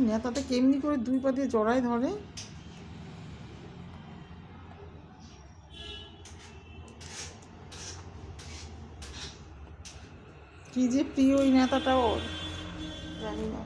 নেতাটা কেমনি করে দুই পা দিয়ে জড়ায় ধরে। কি যে প্রিয় ওই নেতাটা ওর, জানি না।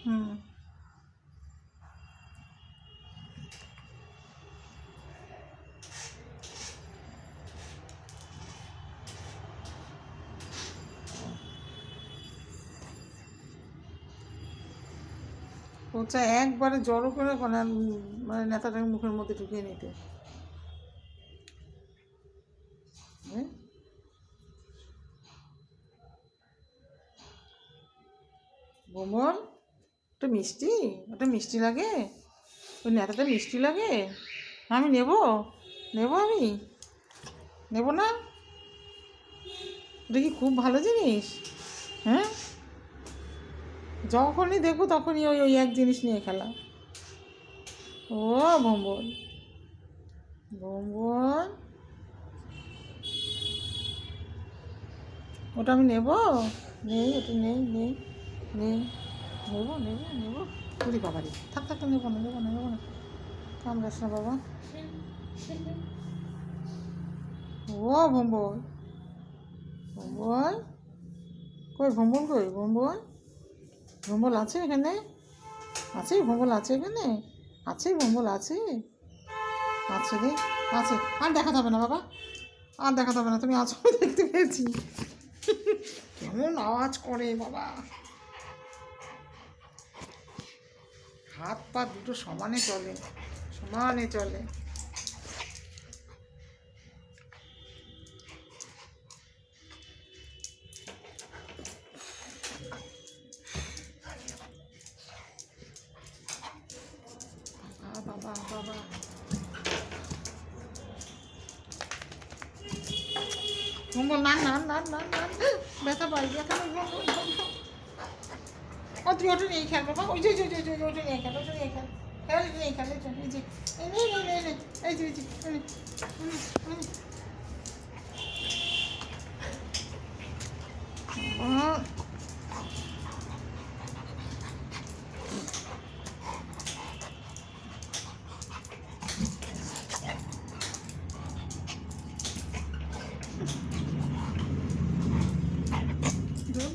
হুম, ও চায় একবারে জড়ো করে মানে নেতাটাকে মুখের মধ্যে ঢুকিয়ে নিতে। হ্যাঁ, ভ্রমণ, ওটা মিষ্টি, ওটা মিষ্টি লাগে, ওই নেতাটা মিষ্টি লাগে। আমি নেব, আমি নেব না। ওটা কি খুব ভালো জিনিস? হ্যাঁ, যখনই দেখো তখনই ওই ওই এক জিনিস নিয়ে খেলা। ও ভম্বল, ভম্বল, ওটা আমি নেব, নেই, ওটা নেই, নেই, নেই, নেব। ওরে বাবা রে, থাক থাক, নেবো না, কামড়াস না বাবা। ও ভম্বল, ভম্বল, কই ভম্বল, কই ভম্বল? ভম্বল আছে এখানে? আছে ভম্বল, আছে এখানে? আছে ভম্বল, আছে, আছে রে, আছে। আর দেখাতে হবে না বাবা, আর দেখাতে হবে না, তুমি আছো দেখতে পেয়েছি। কেমন আওয়াজ করে বাবা, হাত পা দুটো সমানে চলে, সমানে চলে। বাবা বাবা, ভম্বল না, ব্যথা পাই, ব্যথা পাই। ও তুই ওটা নিয়ে খেল বাবা, ওই যে ওটা নিয়ে খেল, ওটা নিয়ে খেল, নিয়ে খেল, এই যে, এই যে,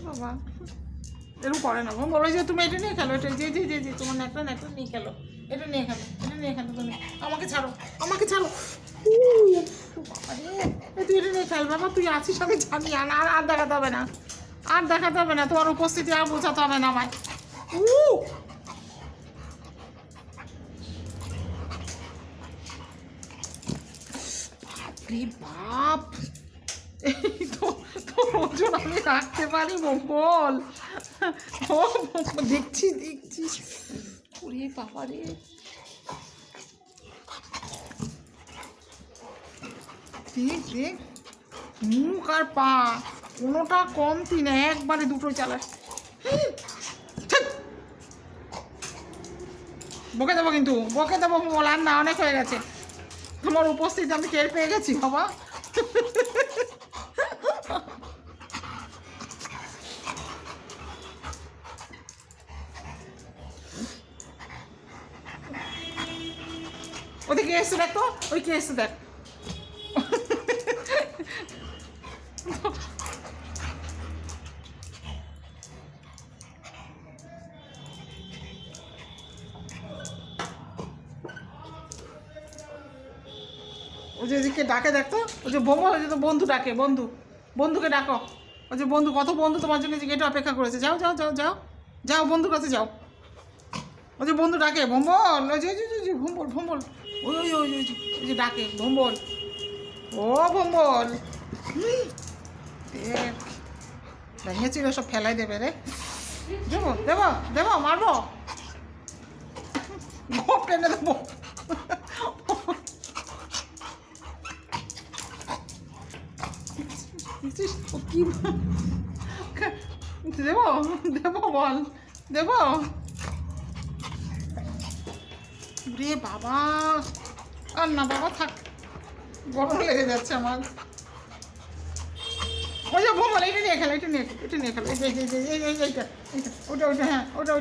বাবা এরকম করে না। বলো যে তুমি এটা নিয়ে খেলো, এটা যে তোমার একটা নিয়ে খেলো, এটা নিয়ে খেলো তুমি। আমাকে ছাড়ো, তুই এটা নিয়ে খেল বাবা, তুই আছিস আমি জানি। আর দেখাতে হবে না, তোমার উপস্থিতি আর বোঝাতে হবে না আমায়। বাপ, এই তো তোর ওজন আমি রাখতে পারি মঙ্গল। ও দেখছি, ওরে বাবা রে, দেখ মুখ আর পা কোনোটা কমতি না, একবারে দুটোই চালাস। বকে দেবো কিন্তু, বলার না, অনেক হয়ে গেছে। তোমার উপস্থিতি আমি টের পেয়ে গেছি বাবা। ওদিকে এসে দেখ তো, ওই কে এসে দেখ। ও যে এদিকে ডাকে দেখতো, ওই যে ভোমল, ওই যে তো বন্ধু ডাকে, বন্ধু, বন্ধুকে ডাকো। ওই যে বন্ধু, কত বন্ধু তোমার জন্য যে গেটে অপেক্ষা করেছে, যাও যাও যাও যাও যাও, বন্ধুর কাছে যাও। ওই যে বন্ধু ডাকে ভোমল, ওই যে ভোমল ভোমল, ওই ওই ওই ওই যে ওই যে ডাকে ভোমল, ও ভোমল। দেখ, ভেঙেছিল সব ফেলাই দেবে রে। দেবো দেবো দেবো, মারবো, ঘোপ টেনে দেবো। দেখছিস ও কি, দেবো দেবো বল, দেবো। রে বাবা, আর না বাবা থাক, গরম লেগে যাচ্ছে আমার। ওই যে ভোমল, এটা নিয়ে খেলো, এটা নিয়ে এটা নিয়ে খেলো, এই যে এইটা এইটা, ওটা ওইটা, হ্যাঁ ওটা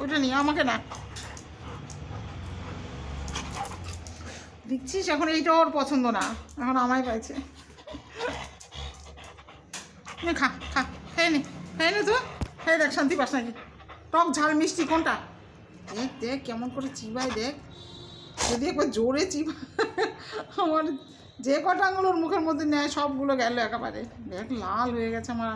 ওইটা নিয়ে আমাকে না। দেখছিস এখন এইটা ওর পছন্দ না, এখন আমায় পাইছে। নে খা খা, খেয়ে নে, খেয়ে নে তো, খেয়ে দেখ শান্তি পাস নাকি। টক ঝাল মিষ্টি কোনটা, দেখ দেখ কেমন করে চিবাই, দেখ যদি একবার জোরে চিবা, আমার যে কটা আঙুল ওর মুখের মধ্যে নেয় সবগুলো গেল একেবারে। দেখ লাল হয়ে গেছে আমার